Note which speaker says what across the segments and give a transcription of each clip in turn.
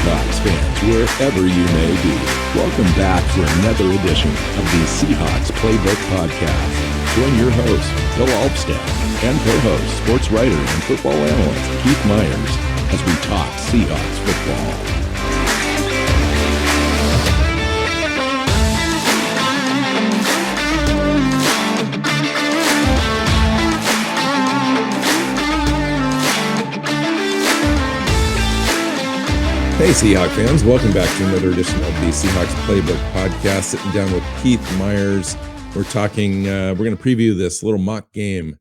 Speaker 1: Seahawks fans, wherever you may be. Welcome back to another edition of the Seahawks Playbook podcast. Join your host, Bill Alvstad, and co-host, sports writer and football analyst Keith Myers as we talk Seahawks football. Hey Seahawks fans, welcome back to another edition of the Seahawks Playbook podcast. Sitting down with Keith Myers. We're talking, we're going to preview this little mock game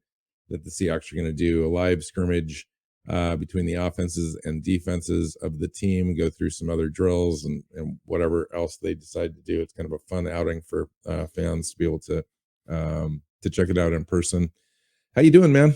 Speaker 1: that the Seahawks are going to do, a live scrimmage between the offenses and defenses of the team, go through some other drills and whatever else they decide to do. It's kind of a fun outing for fans to be able to check it out in person. How you doing, man?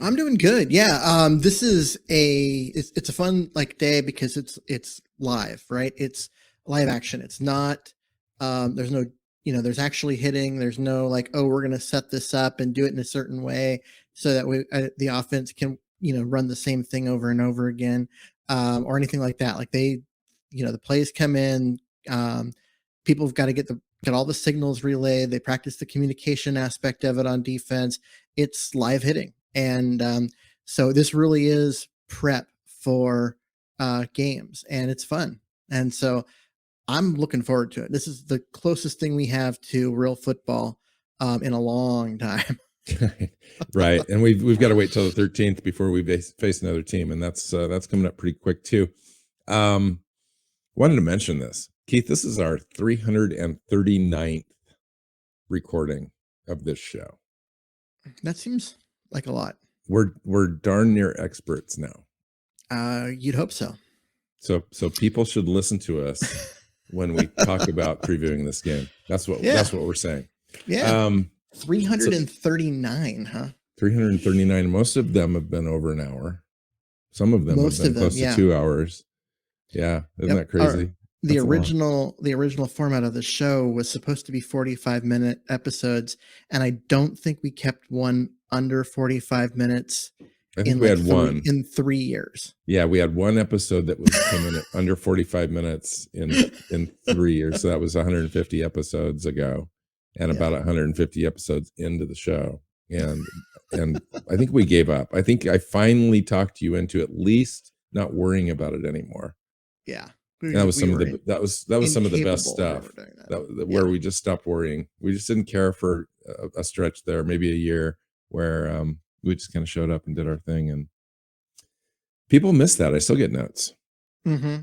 Speaker 2: I'm doing good. Yeah. This is it's a fun day because it's live, right? It's live action. It's not, there's no, there's actually hitting. There's no we're going to set this up and do it in a certain way so that the offense can, run the same thing over and over again, or anything like that. The plays come in, people have got to get all the signals relayed. They practice the communication aspect of it on defense. It's live hitting. And so this really is prep for games, and it's fun. And so I'm looking forward to it. This is the closest thing we have to real football in a long time.
Speaker 1: Right. And we've got to wait till the 13th before we face another team. And that's coming up pretty quick too. Wanted to mention this, Keith, this is our 339th recording of this show.
Speaker 2: That seems like a lot.
Speaker 1: We're darn near experts now.
Speaker 2: You'd hope so. So
Speaker 1: people should listen to us when we talk about previewing this game. That's what we're saying.
Speaker 2: Yeah. 339, huh?
Speaker 1: 339. Most of them have been over an hour. Some of them have been close to 2 hours. Yeah. Isn't that crazy?
Speaker 2: The original format of the show was supposed to be 45-minute episodes, and I don't think we kept one under 45 minutes.
Speaker 1: I think we had one
Speaker 2: in 3 years.
Speaker 1: Yeah, we had one episode that came in at under 45 minutes in 3 years. So that was 150 episodes ago, and about 150 episodes into the show. And I think we gave up. I think I finally talked you into at least not worrying about it anymore.
Speaker 2: Yeah.
Speaker 1: That was some of the best stuff where we just stopped worrying. We just didn't care for a stretch there, maybe a year, where we just kind of showed up and did our thing, and people miss that. I still get notes.
Speaker 2: Mm-hmm.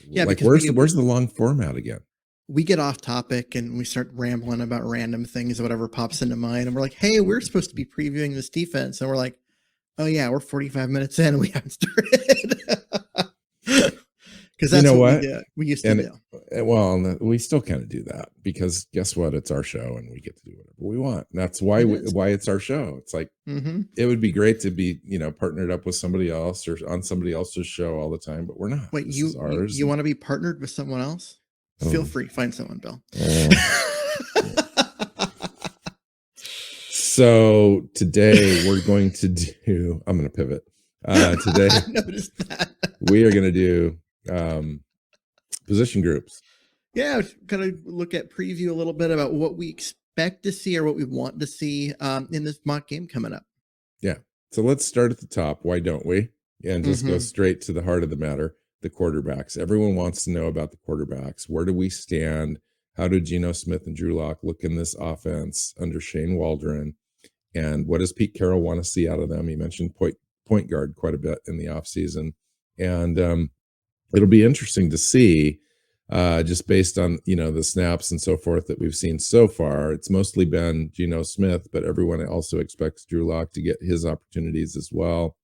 Speaker 2: Yeah,
Speaker 1: where's the long format again?
Speaker 2: We get off topic and we start rambling about random things, whatever pops into mind, and we're like, "Hey, we're supposed to be previewing this defense," and we're like, "Oh yeah, we're 45 minutes in and we haven't started." Because that's what we used to do.
Speaker 1: Well, we still kind of do that because guess what? It's our show and we get to do whatever we want. And that's why it's our show. It's like, It would be great to be, partnered up with somebody else or on somebody else's show all the time, but we're not.
Speaker 2: Wait, you want to be partnered with someone else? Oh. Feel free, find someone, Bill.
Speaker 1: So today we're going to do, I'm going to pivot. Today,
Speaker 2: I noticed that.
Speaker 1: We are going to do position groups.
Speaker 2: Yeah, kind of look at preview a little bit about what we expect to see or what we want to see in this mock game coming up.
Speaker 1: Yeah. So let's start at the top. Why don't we? And just go straight to the heart of the matter, the quarterbacks. Everyone wants to know about the quarterbacks. Where do we stand? How do Geno Smith and Drew Lock look in this offense under Shane Waldron? And what does Pete Carroll want to see out of them? He mentioned point guard quite a bit in the offseason. And it'll be interesting to see, just based on, the snaps and so forth that we've seen so far. It's mostly been Geno Smith, but everyone also expects Drew Lock to get his opportunities as well.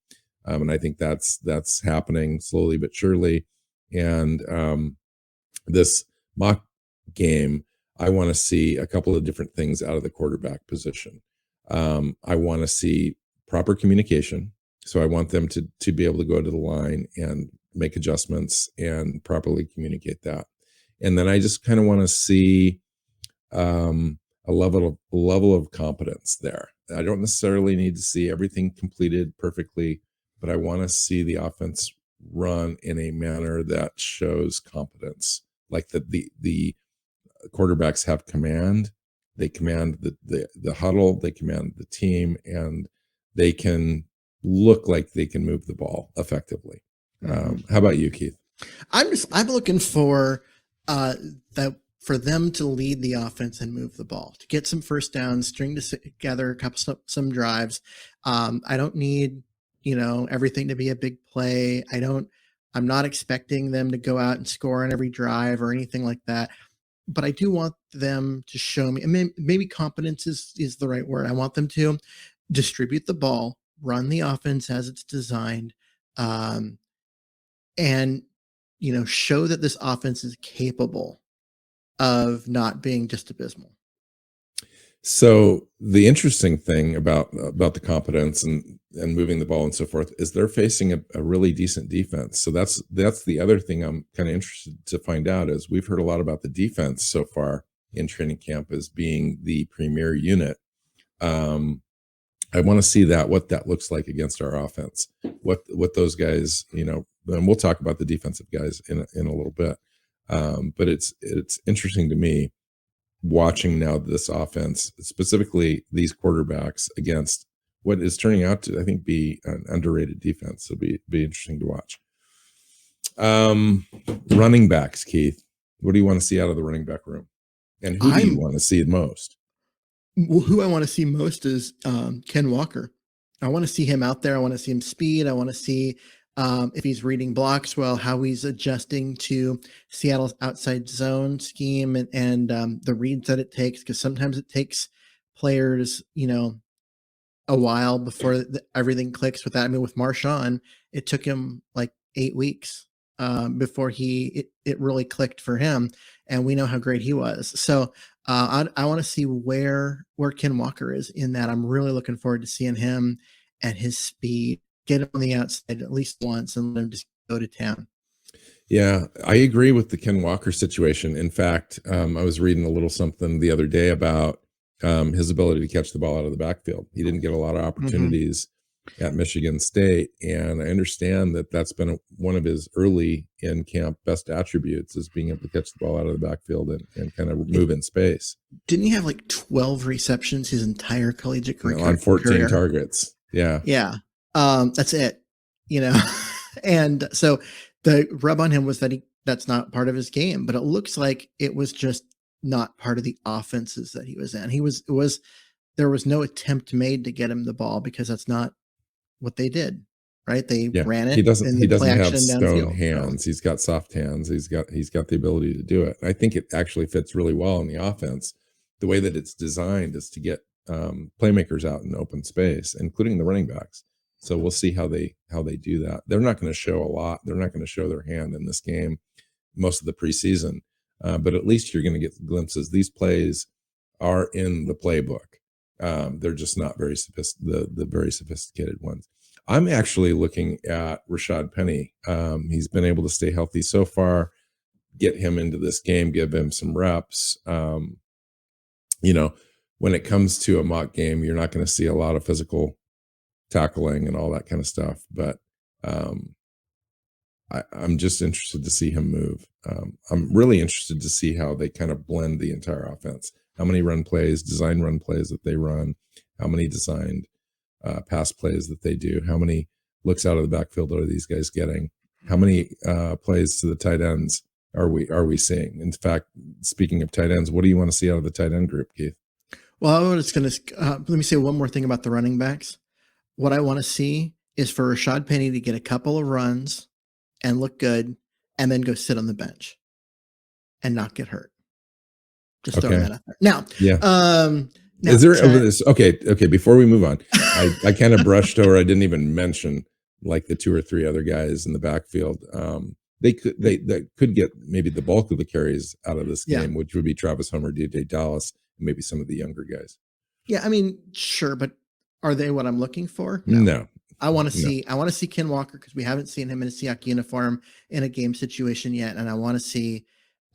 Speaker 1: And I think that's happening slowly but surely. And this mock game, I want to see a couple of different things out of the quarterback position. I want to see proper communication. So I want them to be able to go to the line and make adjustments and properly communicate that. And then I just kind of want to see a level of competence there. I don't necessarily need to see everything completed perfectly, but I want to see the offense run in a manner that shows competence, like the quarterbacks have command. They command the huddle, they command the team, and they can look like they can move the ball effectively. How about you, Keith?
Speaker 2: I'm looking for that for them to lead the offense and move the ball, to get some first downs, string together a couple some drives. I don't need everything to be a big play. I'm not expecting them to go out and score on every drive or anything like that. But I do want them to show me, and maybe competence is the right word. I want them to distribute the ball, run the offense as it's designed, and show that this offense is capable of not being just abysmal.
Speaker 1: So the interesting thing about the competence and moving the ball and so forth is they're facing a really decent defense. So that's the other thing I'm kind of interested to find out. Is we've heard a lot about the defense so far in training camp as being the premier unit. I want to see what that looks like against our offense. What those guys, and we'll talk about the defensive guys in a little bit. But it's interesting to me watching now this offense, specifically these quarterbacks, against what is turning out to, I think, be an underrated defense. So be interesting to watch. Running backs, Keith. What do you want to see out of the running back room? And who do you want to see most?
Speaker 2: Well, who I want to see most is Ken Walker. I want to see him out there. I want to see him speed. I want to see if he's reading blocks well, how he's adjusting to Seattle's outside zone scheme and the reads that it takes, because sometimes it takes players, a while before everything clicks with that. I mean, with Marshawn, it took him like 8 weeks before it really clicked for him, and we know how great he was. So I want to see where Ken Walker is in that. I'm really looking forward to seeing him and his speed. Get him on the outside at least once and let him just go to town.
Speaker 1: Yeah, I agree with the Ken Walker situation. In fact, I was reading a little something the other day about his ability to catch the ball out of the backfield. He didn't get a lot of opportunities at Michigan State, and I understand that that's been one of his early in camp best attributes, is being able to catch the ball out of the backfield and kind of move in space.
Speaker 2: Didn't he have like 12 receptions his entire collegiate career
Speaker 1: on 14 targets? Yeah.
Speaker 2: That's it, and so the rub on him was that that's not part of his game, but it looks like it was just not part of the offenses that he was in. There was no attempt made to get him the ball because that's not what they did, right? They ran it.
Speaker 1: He doesn't have stone hands. He's got soft hands. He's got the ability to do it. I think it actually fits really well in the offense. The way that it's designed is to get playmakers out in open space, including the running backs. So we'll see how they do that. They're not going to show a lot. They're not going to show their hand in this game most of the preseason, but at least you're going to get glimpses. These plays are in the playbook. They're just not very the very sophisticated ones. I'm actually looking at Rashad Penny. He's been able to stay healthy so far. Get him into this game, give him some reps. When it comes to a mock game, you're not going to see a lot of physical tackling and all that kind of stuff, but I'm just interested to see him move. I'm really interested to see how they kind of blend the entire offense. How many design run plays that they run, how many designed pass plays that they do, how many looks out of the backfield are these guys getting, how many plays to the tight ends are we seeing? In fact, speaking of tight ends, what do you want to see out of the tight end group, Keith?
Speaker 2: Well, let me say one more thing about the running backs. What I want to see is for Rashad Penny to get a couple of runs and look good, and then go sit on the bench and not get hurt. Just throwing that out there. Now,
Speaker 1: is there this? Okay. Before we move on, I kind of brushed over. I didn't even mention like the 2 or 3 other guys in the backfield. They could get maybe the bulk of the carries out of this game, which would be Travis Homer, DJ Dallas, and maybe some of the younger guys.
Speaker 2: Yeah, I mean, sure, but are they what I'm looking for?
Speaker 1: No.
Speaker 2: I want to see Ken Walker, because we haven't seen him in a Seahawks uniform in a game situation yet, and I want to see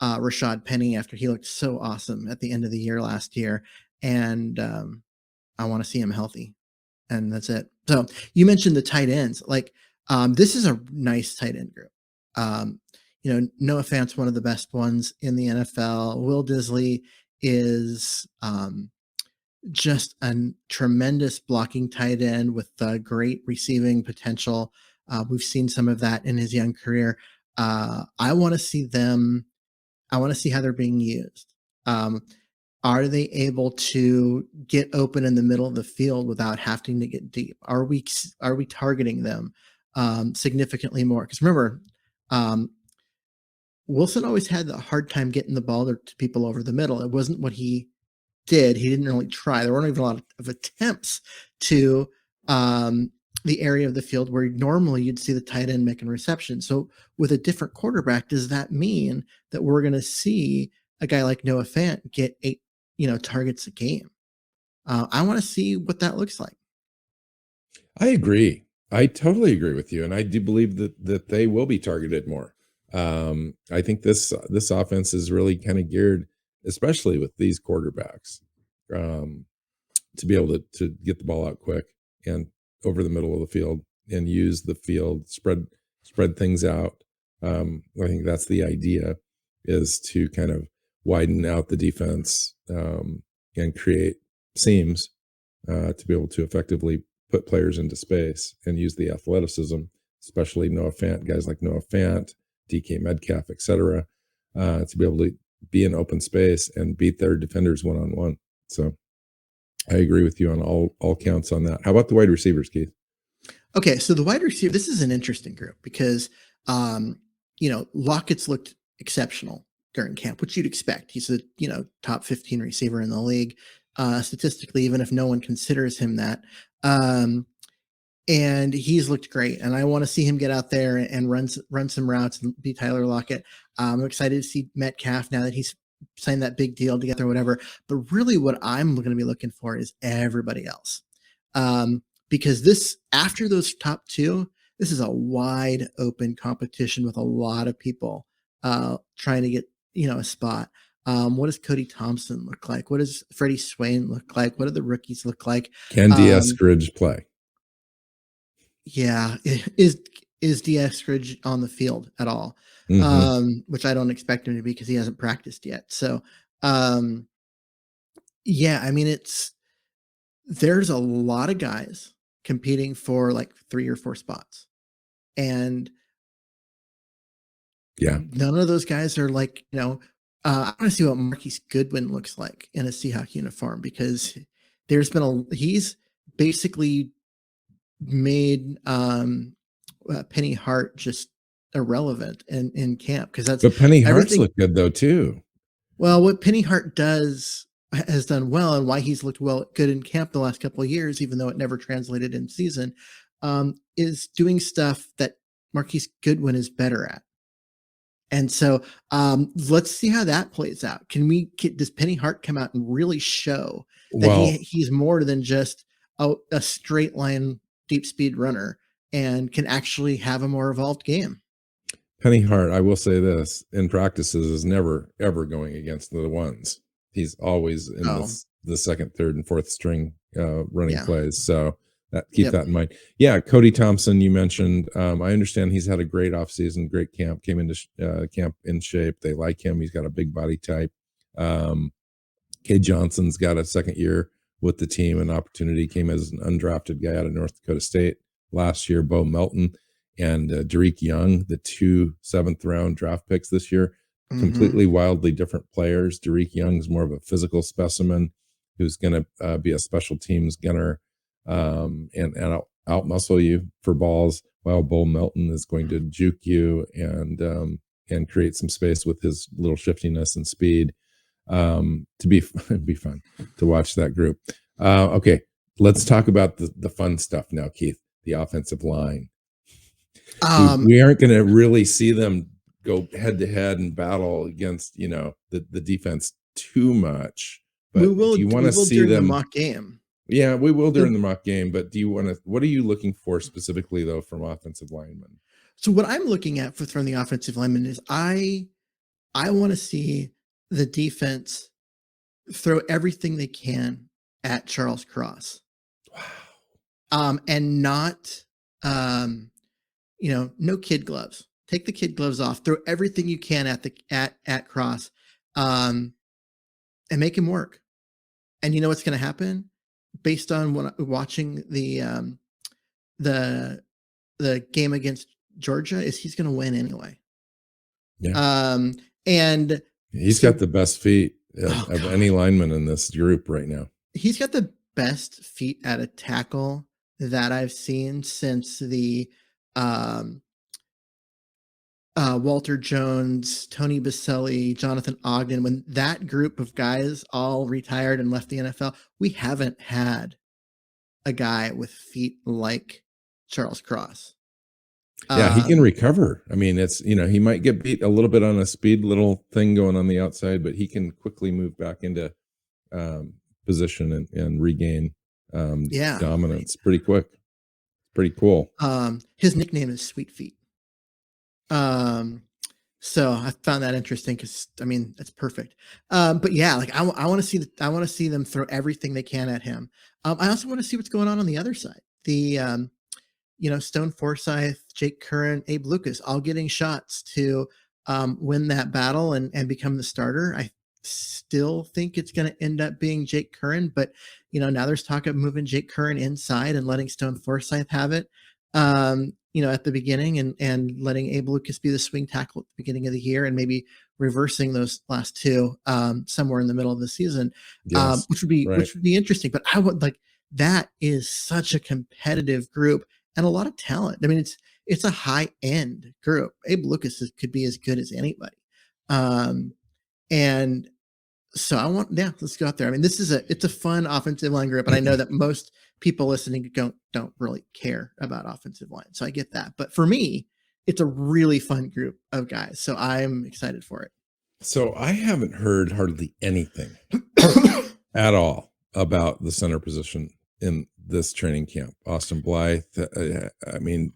Speaker 2: Rashad Penny after he looked so awesome at the end of the year last year, and I want to see him healthy, and that's it. So you mentioned the tight ends. Like, This is a nice tight end group. Noah Fant's one of the best ones in the NFL. Will Disley is just a tremendous blocking tight end with great receiving potential. We've seen some of that in his young career. I want to see them. I want to see how they're being used. Are they able to get open in the middle of the field without having to get deep? Are we targeting them significantly more? Because remember, Wilson always had a hard time getting the ball to people over the middle. It wasn't what he did. He didn't really try. There weren't even a lot of attempts to the area of the field where normally you'd see the tight end making reception. So with a different quarterback, does that mean that we're going to see a guy like Noah Fant get 8, targets a game? I want to see what that looks like.
Speaker 1: I agree. I totally agree with you, and I do believe that they will be targeted more. I think this offense is really kind of geared, especially with these quarterbacks, to be able to get the ball out quick and over the middle of the field and use the field, spread things out. I think that's the idea, is to kind of widen out the defense and create seams to be able to effectively put players into space and use the athleticism, especially Noah Fant, guys like Noah Fant, DK Metcalf, etc., to be able to be in open space and beat their defenders one-on-one. So I agree with you on all counts on that. How about the wide receivers, Keith?
Speaker 2: Okay, so the wide receiver, this is an interesting group because, Lockett's looked exceptional during camp, which you'd expect. He's a, top 15 receiver in the league, statistically, even if no one considers him that. And he's looked great, and I want to see him get out there and run some routes and be Tyler Lockett. I'm excited to see Metcalf now that he's signed that big deal together, whatever. But really, what I'm going to be looking for is everybody else, because after those top two, this is a wide open competition with a lot of people trying to get a spot. What does Cody Thompson look like? What does Freddie Swain look like? What do the rookies look like?
Speaker 1: Can DS Scrimmage play?
Speaker 2: Yeah, is DS Scrimmage on the field at all? Mm-hmm. Which I don't expect him to be because he hasn't practiced yet. So, yeah, I mean, there's a lot of guys competing for like 3 or 4 spots, and
Speaker 1: yeah,
Speaker 2: none of those guys are like, I want to see what Marquise Goodwin looks like in a Seahawks uniform, because he's basically made Penny Hart just irrelevant in camp, because
Speaker 1: but Penny Hart's looked good though too.
Speaker 2: Well, what Penny Hart has done well, and why he's looked good in camp the last couple of years, even though it never translated in season, is doing stuff that Marquise Goodwin is better at. And so let's see how that plays out. Does Penny Hart come out and really show that he's more than just a straight line deep speed runner and can actually have a more evolved game?
Speaker 1: Penny Hart, I will say this, in practices is never ever going against the ones. He's always in the second, third, and fourth string running plays. So keep that in mind. Yeah, Cody Thompson, you mentioned. I understand he's had a great offseason, great camp, came into camp in shape. They like him. He's got a big body type. Kay Johnson's got a second year with the team, an opportunity, came as an undrafted guy out of North Dakota State last year. Bo Melton and Tariq Young, the 2 7th-round draft picks this year. Completely wildly different players. Tariq Young's more of a physical specimen who's going to be a special teams gunner and out muscle you for balls, while Bo Melton is going to juke you and create some space with his little shiftiness and speed. To be fun to watch that group. Okay, let's talk about the fun stuff now, Keith. The offensive line. We aren't going to really see them go head to head and battle against the defense too much. But
Speaker 2: we will.
Speaker 1: Do you want to see them
Speaker 2: the mock game?
Speaker 1: Yeah, we will during the mock game. But do you want to? What are you looking for specifically though from offensive linemen?
Speaker 2: So what I'm looking at from the offensive linemen is I want to see the defense throw everything they can at Charles Cross.
Speaker 1: Wow.
Speaker 2: And not no kid gloves. Take the kid gloves off. Throw everything you can at Cross, and make him work. And you know what's going to happen? Based on watching the game against Georgia, is he's going to win anyway.
Speaker 1: Yeah.
Speaker 2: And
Speaker 1: he's got the best feet of any lineman in this group right now.
Speaker 2: He's got the best feet at a tackle that I've seen since the Walter Jones, Tony Baselli, Jonathan Ogden. When that group of guys all retired and left the NFL, we haven't had a guy with feet like Charles Cross.
Speaker 1: Yeah, he can recover. I mean, it's, he might get beat a little bit on a speed little thing going on the outside, but he can quickly move back into position and regain dominance pretty quick. Pretty cool.
Speaker 2: His nickname is Sweet Feet. So I found that interesting because that's perfect. But yeah, like I want to see them throw everything they can at him. I also want to see what's going on the other side. The Stone Forsythe, Jake Curran, Abe Lucas, all getting shots to win that battle and become the starter. I still think it's going to end up being Jake Curran, but now there's talk of moving Jake Curran inside and letting Stone Forsythe have it. At the beginning and letting Abe Lucas be the swing tackle at the beginning of the year and maybe reversing those last two somewhere in the middle of the season, which would be interesting. But I would that is such a competitive group and a lot of talent. I mean, it's a high end group. Abe Lucas could be as good as anybody. And so let's go out there. I mean, it's a fun offensive line group. And I know that most people listening don't really care about offensive line. So I get that. But for me, it's a really fun group of guys. So I'm excited for it.
Speaker 1: So I haven't heard hardly anything at all about the center position in this training camp. Austin Blythe, I mean,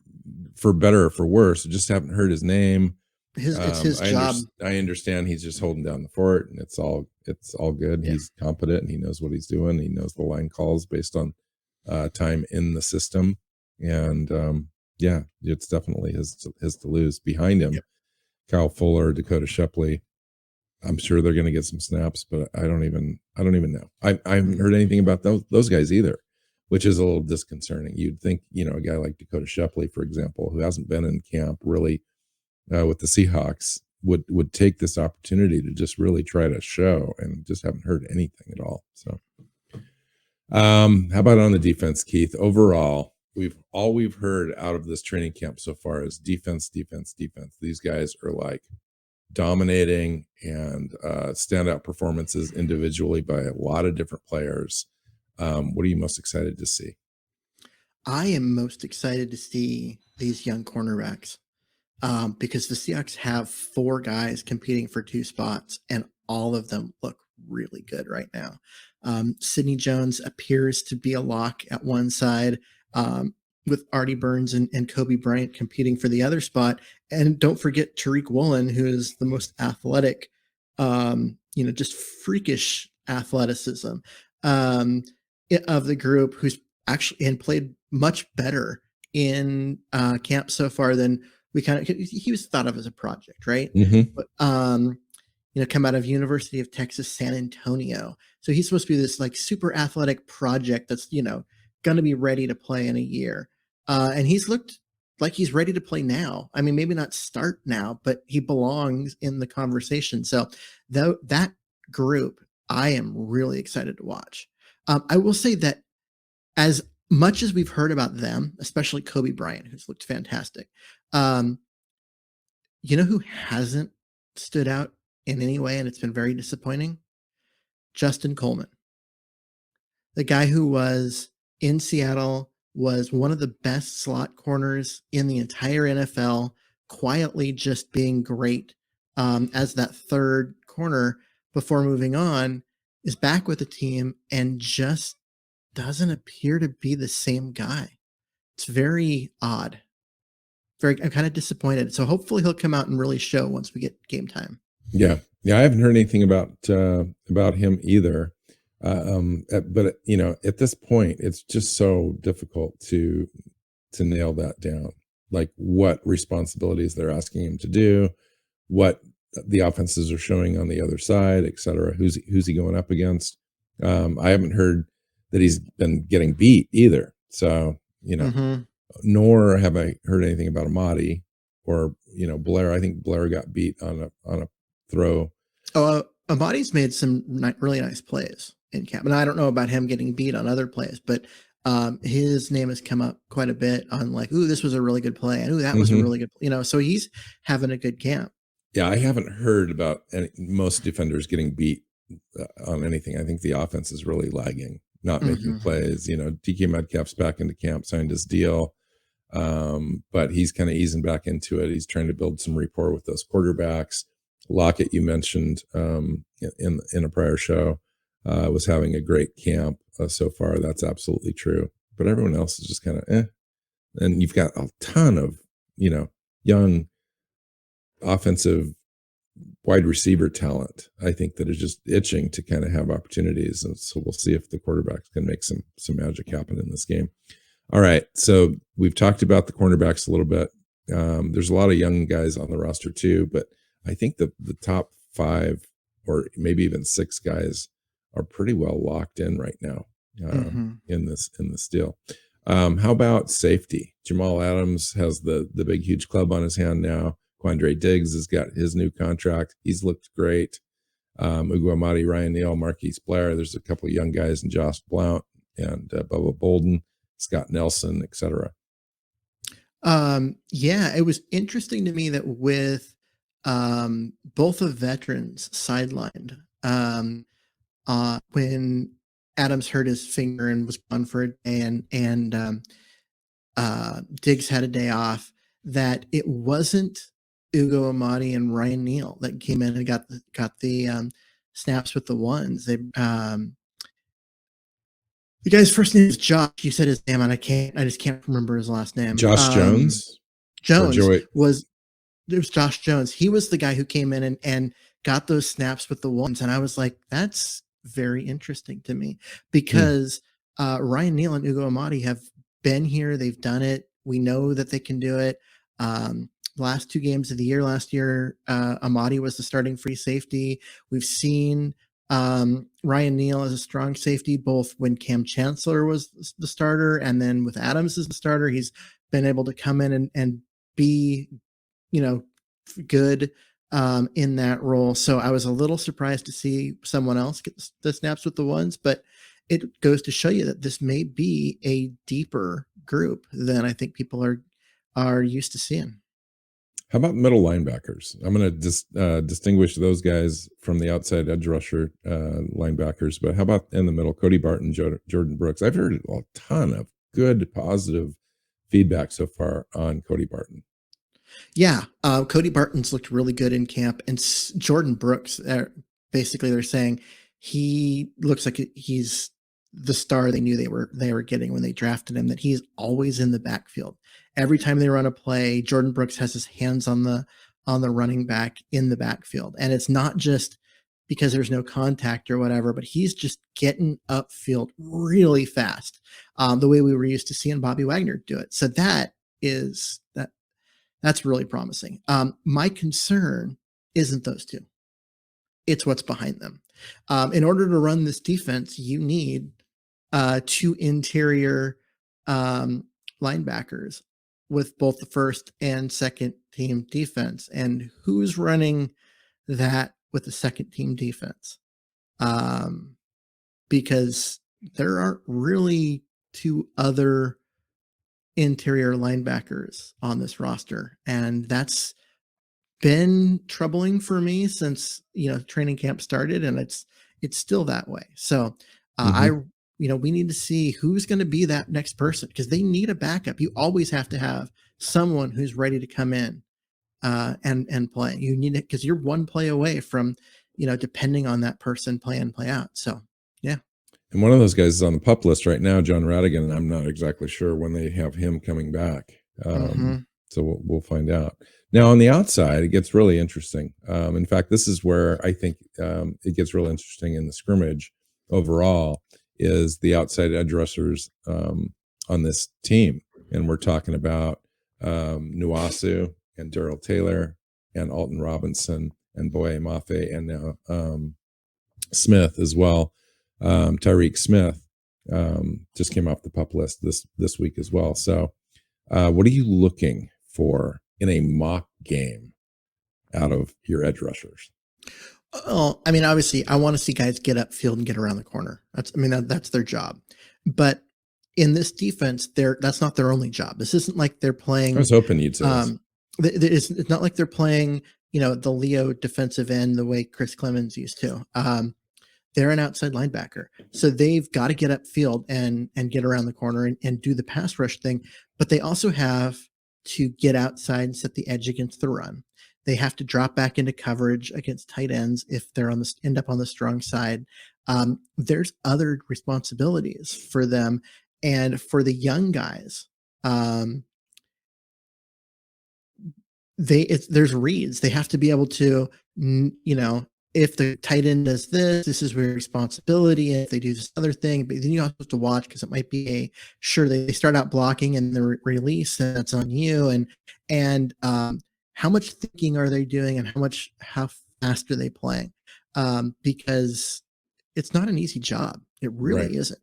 Speaker 1: for better or for worse, I just haven't heard his name.
Speaker 2: It's his job.
Speaker 1: I understand he's just holding down the fort and it's all good. Yeah. He's competent and he knows what he's doing. He knows the line calls based on time in the system. And it's definitely his to lose. Behind him, yep. Kyle Fuller, Dakota Shepley. I'm sure they're going to get some snaps, but I don't even know. I haven't heard anything about those guys either, which is a little disconcerting. You'd think, a guy like Dakota Shepley, for example, who hasn't been in camp really with the Seahawks, would take this opportunity to just really try to show, and just haven't heard anything at all. So, how about on the defense, Keith? Overall, we've heard out of this training camp so far is defense. These guys are like dominating and standout performances individually by a lot of different players. What are you most excited to see?
Speaker 2: I am most excited to see these young cornerbacks because the Seahawks have 4 guys competing for 2 spots, and all of them look really good right now. Sidney Jones appears to be a lock at one side, with Artie Burns and Kobe Bryant competing for the other spot. And don't forget Tariq Woolen, who is the most athletic, just freakish athleticism of the group, who's actually and played much better in camp so far than he was thought of as a project, right?
Speaker 1: Mm-hmm.
Speaker 2: But come out of University of Texas, San Antonio. So he's supposed to be this like super athletic project that's, going to be ready to play in a year. And he's looked like he's ready to play now. I mean, maybe not start now, but he belongs in the conversation. So that group, I am really excited to watch. I will say that as much as we've heard about them, especially Kobe Bryant, who's looked fantastic, who hasn't stood out in any way, and it's been very disappointing? Justin Coleman. The guy who was in Seattle, was one of the best slot corners in the entire NFL, quietly just being great as that third corner before moving on, is back with the team and just doesn't appear to be the same guy. It's very odd. I'm kind of disappointed. So hopefully he'll come out and really show once we get game time.
Speaker 1: Yeah. I haven't heard anything about him either. But at this point, it's just so difficult to nail that down. like what responsibilities they're asking him to do, what the offenses are showing on the other side, et cetera. Who's he going up against? I haven't heard that he's been getting beat either. So, nor have I heard anything about Amadi or, Blair. I think Blair got beat on a throw.
Speaker 2: Oh, Amadi's made some really nice plays in camp. And I don't know about him getting beat on other plays, but his name has come up quite a bit on like, ooh, this was a really good play. And ooh, that was a really good, so he's having a good camp.
Speaker 1: Yeah, I haven't heard about most defenders getting beat on anything. I think the offense is really lagging, not making plays. DK Metcalf's back into camp, signed his deal, but he's kind of easing back into it. He's trying to build some rapport with those quarterbacks. Lockett, you mentioned in a prior show, was having a great camp so far. That's absolutely true. But everyone else is just kind of And you've got a ton of, young offensive wide receiver talent, I think, that is just itching to kind of have opportunities. And so we'll see if the quarterbacks can make some magic happen in this game. All right. So we've talked about the cornerbacks a little bit. There's a lot of young guys on the roster too, but I think the top 5 or maybe even 6 guys are pretty well locked in right now in this deal. How about safety? Jamal Adams has the big, huge club on his hand now. Quandre Diggs has got his new contract. He's looked great. Ugo Amadi, Ryan Neal, Marquise Blair. There's a couple of young guys in Josh Blount and Bubba Bolden, Scott Nelson, etc.
Speaker 2: Yeah, it was interesting to me that with both of veterans sidelined when Adams hurt his finger and was gone for a day, and Diggs had a day off, that it wasn't Ugo Amadi and Ryan Neal that came in and got the snaps with the ones. They the guy's first name is Josh. You said his name, and I just can't remember his last name.
Speaker 1: Josh Jones.
Speaker 2: It was Josh Jones. He was the guy who came in and got those snaps with the ones, and I was like, that's very interesting to me, because Ryan Neal and Ugo Amadi have been here. They've done it. We know that they can do it. Last 2 games of the year last year, Amadi was the starting free safety. We've seen Ryan Neal as a strong safety, both when Cam Chancellor was the starter and then with Adams as the starter. He's been able to come in and be, good in that role. So I was a little surprised to see someone else get the snaps with the ones, but it goes to show you that this may be a deeper group than I think people are used to seeing.
Speaker 1: How about middle linebackers? I'm going to distinguish those guys from the outside edge rusher linebackers, but how about in the middle, Cody Barton, Jordan Brooks? I've heard a ton of good, positive feedback so far on Cody Barton.
Speaker 2: Yeah, Cody Barton's looked really good in camp, and Jordan Brooks, basically they're saying he looks like he's the star they knew they were getting when they drafted him, that he's always in the backfield. Every time they run a play, Jordan Brooks has his hands on the running back in the backfield. And it's not just because there's no contact or whatever, but he's just getting upfield really fast, the way we were used to seeing Bobby Wagner do it. So that's really promising. My concern isn't those two. It's what's behind them. In order to run this defense, you need 2 interior linebackers with both the first and second team defense. And who's running that with the second team defense? Because there aren't really 2 other interior linebackers on this roster. And that's been troubling for me since, training camp started, and it's still that way. So we need to see who's going to be that next person, because they need a backup. You always have to have someone who's ready to come in and play. You need it because you're one play away from, depending on that person play in, play out. So, yeah.
Speaker 1: And one of those guys is on the PUP list right now, John Radigan, and I'm not exactly sure when they have him coming back. So we'll find out. Now, on the outside, it gets really interesting. In fact, this is where I think it gets real interesting in the scrimmage overall, is the outside edge rushers on this team. And we're talking about Nuasu and Daryl Taylor and Alton Robinson and Boye Mafe and now Smith as well. Tariq Smith just came off the PUP list this week as well. So what are you looking for in a mock game out of your edge rushers?
Speaker 2: Oh, I mean, obviously, I want to see guys get upfield and get around the corner. That's their job. But in this defense, that's not their only job. This isn't like they're playing.
Speaker 1: I was hoping you'd say this.
Speaker 2: It's not like they're playing, the Leo defensive end the way Chris Clemens used to. They're an outside linebacker, so they've got to get upfield and get around the corner and do the pass rush thing. But they also have to get outside and set the edge against the run. They have to drop back into coverage against tight ends if they're end up on the strong side. There's other responsibilities for them, and for the young guys, there's reads. They have to be able to, if the tight end does this is their responsibility. If they do this other thing, but then you also have to watch because it might be they start out blocking and the release, and that's on you. And how much thinking are they doing, and how fast are they playing? Because it's not an easy job. It really isn't.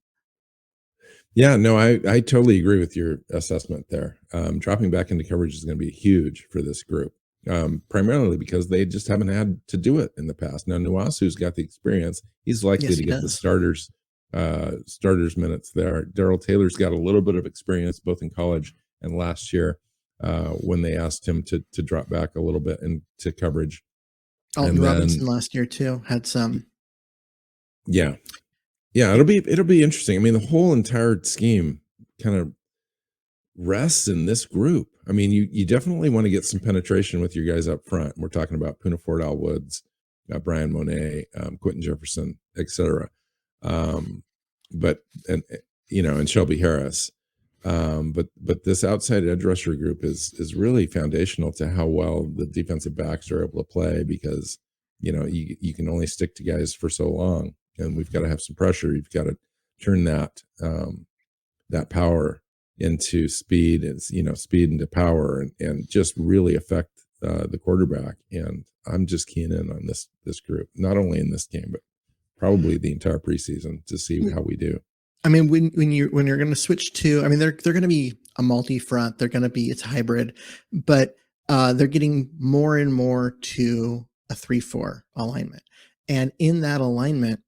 Speaker 1: Yeah, no, I totally agree with your assessment there. Dropping back into coverage is going to be huge for this group, primarily because they just haven't had to do it in the past. Now, Nuasu's got the experience. He's likely to get the starters minutes there. Daryl Taylor's got a little bit of experience both in college and last year when they asked him to drop back a little bit into coverage.
Speaker 2: Alton Robinson last year too had some.
Speaker 1: Yeah, it'll be interesting. I mean, the whole entire scheme kind of rests in this group. I mean, you definitely want to get some penetration with your guys up front. We're talking about Poona Ford, Al Woods, Brian Monet, Quentin Jefferson, etc. And Shelby Harris. But this outside edge rusher group is really foundational to how well the defensive backs are able to play, because you can only stick to guys for so long, and we've got to have some pressure. You've got to turn that power into speed, and speed into power, and just really affect the quarterback. And I'm just keying in on this group, not only in this game but probably the entire preseason, to see how we do.
Speaker 2: I mean, when you're going to switch to, I mean, they're going to be a multi-front. It's hybrid, but they're getting more and more to a 3-4 alignment. And in that alignment,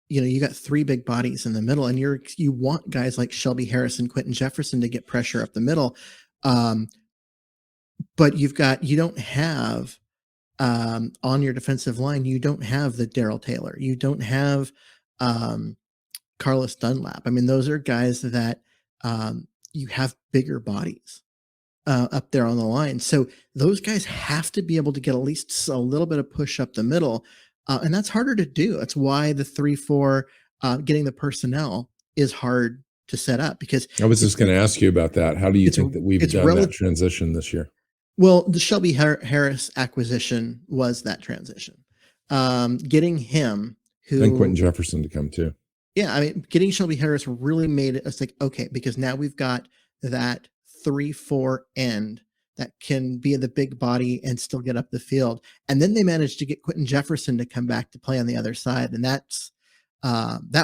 Speaker 2: you got three big bodies in the middle, and you want guys like Shelby Harris and Quentin Jefferson to get pressure up the middle. But you don't have on your defensive line, you don't have the Daryl Taylor. You don't have Carlos Dunlap. I mean, those are guys that you have bigger bodies up there on the line. So those guys have to be able to get at least a little bit of push up the middle. And that's harder to do. That's why the 3-4 getting the personnel is hard to set up, because
Speaker 1: I was just going to ask you about that. How do you think that we've done that transition this year?
Speaker 2: Well, the Shelby Harris acquisition was that transition. Getting him,
Speaker 1: and Quentin Jefferson to come too.
Speaker 2: Yeah, I mean, getting Shelby Harris really made it like, okay, because now we've got that 3-4 end that can be the big body and still get up the field. And then they managed to get Quentin Jefferson to come back to play on the other side. And that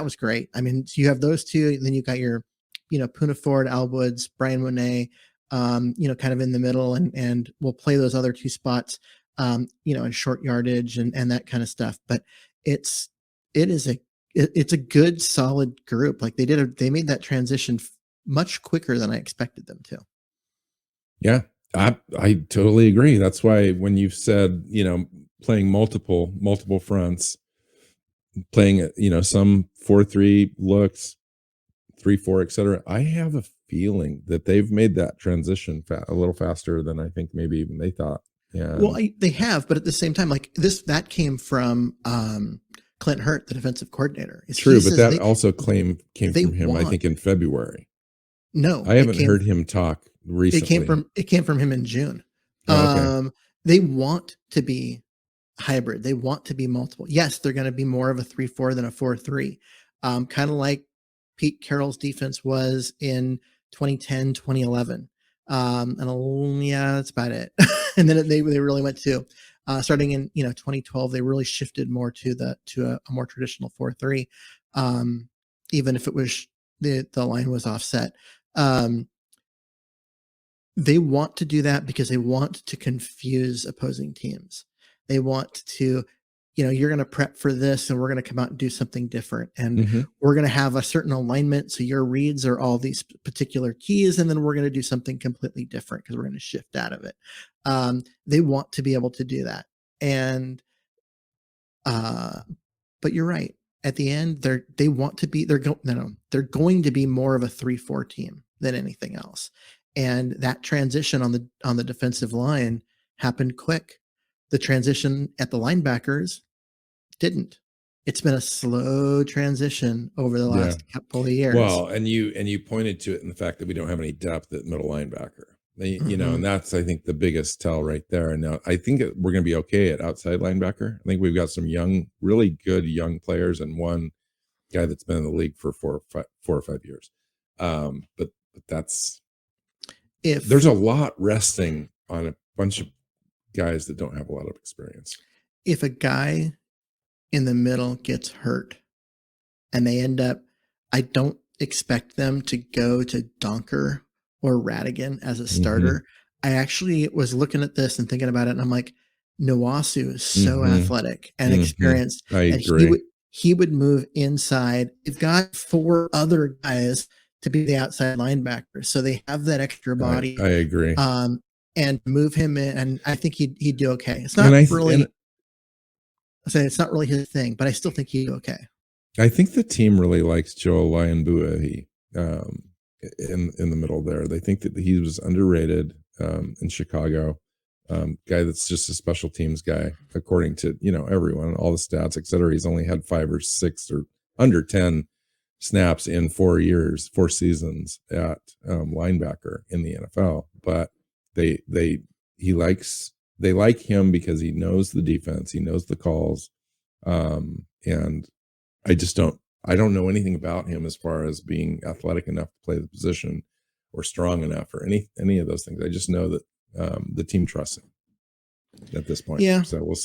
Speaker 2: was great. I mean, so you have those two, and then you got your, Poona Ford, Al Woods, Brian Monet, kind of in the middle, and we'll play those other two spots, in short yardage and that kind of stuff. But it's a good, solid group. Like they made that transition much quicker than I expected them to.
Speaker 1: Yeah, I totally agree. That's why when you've said, playing multiple fronts, playing, some 4-3 looks, 3-4, etc. I have a feeling that they've made that transition a little faster than I think maybe even they thought. Yeah.
Speaker 2: Well, they have, but at the same time, like that came from Clint Hurt, the defensive coordinator.
Speaker 1: It's true, but that also came from him, I think, in February.
Speaker 2: No,
Speaker 1: I haven't heard him talk recently.
Speaker 2: It came from him in June.
Speaker 1: Oh, okay.
Speaker 2: They want to be hybrid. They want to be multiple. Yes, they're going to be more of a 3-4 than a 4-3. Kind of like Pete Carroll's defense was in 2010, 2011. Yeah, that's about it. And then they really went to starting in 2012. They really shifted more to a more traditional 4-3, even if it was the line was offset. They want to do that because they want to confuse opposing teams. They want to, you're going to prep for this and we're going to come out and do something different. And we're going to have a certain alignment. So your reads are all these particular keys. And then we're going to do something completely different because we're going to shift out of it. They want to be able to do that. And, but you're right. At the end, they're going to be more of a 3-4 team than anything else. And that transition on the defensive line happened quick. The transition at the linebackers didn't. It's been a slow transition over the last couple of years.
Speaker 1: Well, and you pointed to it in the fact that we don't have any depth at middle linebacker. And that's, I think, the biggest tell right there. And now I think we're going to be okay at outside linebacker. I think we've got some really good young players, and one guy that's been in the league for 4 or 5 years. But that's, there's a lot resting on a bunch of guys that don't have a lot of experience.
Speaker 2: If a guy in the middle gets hurt and they end up, I don't expect them to go to Donker or Radigan as a starter. I actually was looking at this and thinking about it, and I'm like, Nwasu is so athletic and experienced.
Speaker 1: I agree.
Speaker 2: He would move inside. They've got 4 other guys to be the outside linebacker, so they have that extra body.
Speaker 1: I agree.
Speaker 2: And move him in, and I think he'd do okay. It's not really. I say it's not really his thing, but I still think he'd do okay.
Speaker 1: I think the team really likes Joe Lion-Buahi in the middle there. They think that he was underrated in Chicago. Guy that's just a special teams guy, according to everyone, all the stats, etc. He's only had 5 or 6 or under 10 snaps in 4 seasons at linebacker in the NFL. But they like him because he knows the defense, he knows the calls, and I don't know anything about him as far as being athletic enough to play the position or strong enough or any of those things. I just know that the team trusts him at this point.
Speaker 2: Yeah.
Speaker 1: So we'll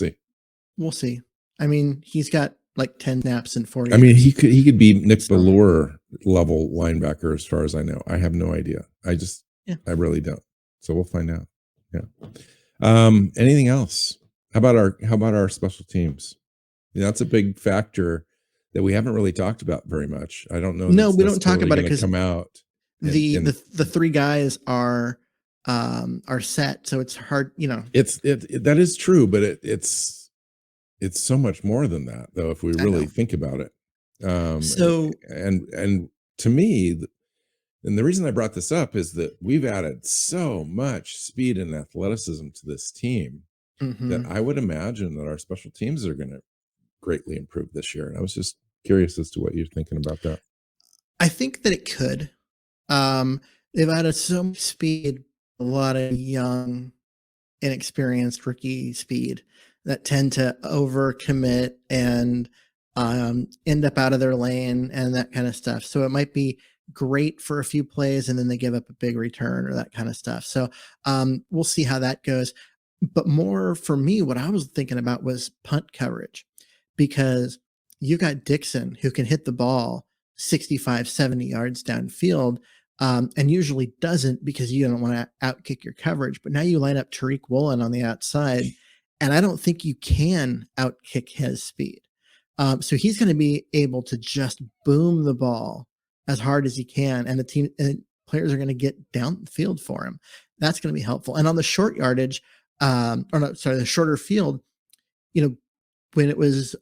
Speaker 1: see.
Speaker 2: I mean, he's got like 10 snaps in 40.
Speaker 1: I mean, he could be Nick Bellore level linebacker as far as I know. I have no idea. I really don't. So we'll find out. Yeah. Anything else? How about our special teams? That's a big factor that we haven't really talked about very much. I don't know.
Speaker 2: No, we don't talk about it because
Speaker 1: come out.
Speaker 2: The 3 guys are set, so it's hard.
Speaker 1: That is true, but it's so much more than that, though. If we really think about it, and to me, and the reason I brought this up is that we've added so much speed and athleticism to this team that I would imagine that our special teams are going to greatly improve this year. And I was just curious as to what you're thinking about that.
Speaker 2: I think that it could. They've added so much speed, a lot of young, inexperienced rookie speed that tend to overcommit and end up out of their lane and that kind of stuff. So it might be great for a few plays and then they give up a big return or that kind of stuff. So we'll see how that goes. But more for me, what I was thinking about was punt coverage, because you got Dixon who can hit the ball 65, 70 yards downfield, and usually doesn't because you don't want to outkick your coverage. But now you line up Tariq Woolen on the outside, and I don't think you can outkick his speed. So he's going to be able to just boom the ball as hard as he can, and the team and players are going to get downfield for him. That's going to be helpful. And on the short yardage, the shorter field, when it was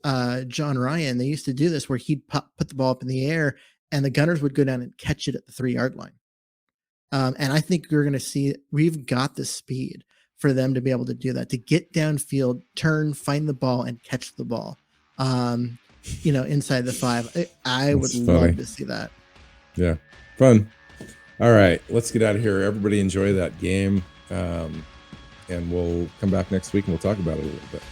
Speaker 2: John Ryan, they used to do this where he'd put the ball up in the air and the gunners would go down and catch it at the 3-yard line. And I think we're going to see, we've got the speed for them to be able to do that, to get downfield, turn, find the ball, and catch the ball, inside the 5. I would love to see that.
Speaker 1: Yeah. Fun. All right, let's get out of here. Everybody enjoy that game. And we'll come back next week and we'll talk about it a little bit.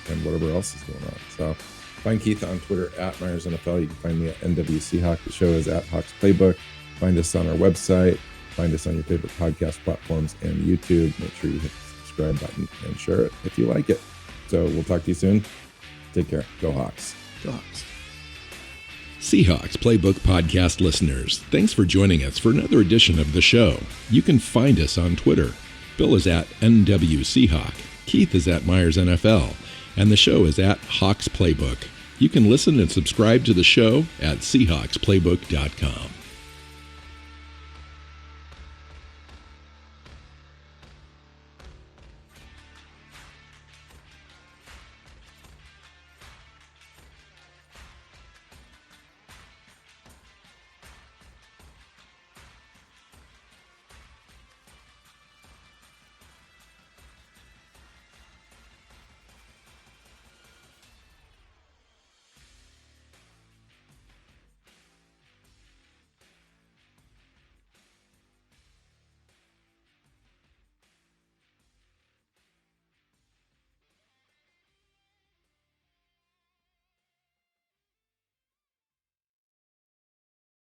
Speaker 1: And whatever else is going on. So find Keith on Twitter at Myers NFL. You can find me at NWC Hawk. The show is at Hawks Playbook. Find us on our website. Find us on your favorite podcast platforms and YouTube. Make sure you hit the subscribe button and share it if you like it. So we'll talk to you soon. Take care. Go Hawks.
Speaker 2: Go Hawks.
Speaker 3: Seahawks Playbook podcast listeners, thanks for joining us for another edition of the show. You can find us on Twitter. Bill is at NWSeahawk, Keith is at Myers NFL, and the show is at Hawks Playbook. You can listen and subscribe to the show at SeahawksPlaybook.com.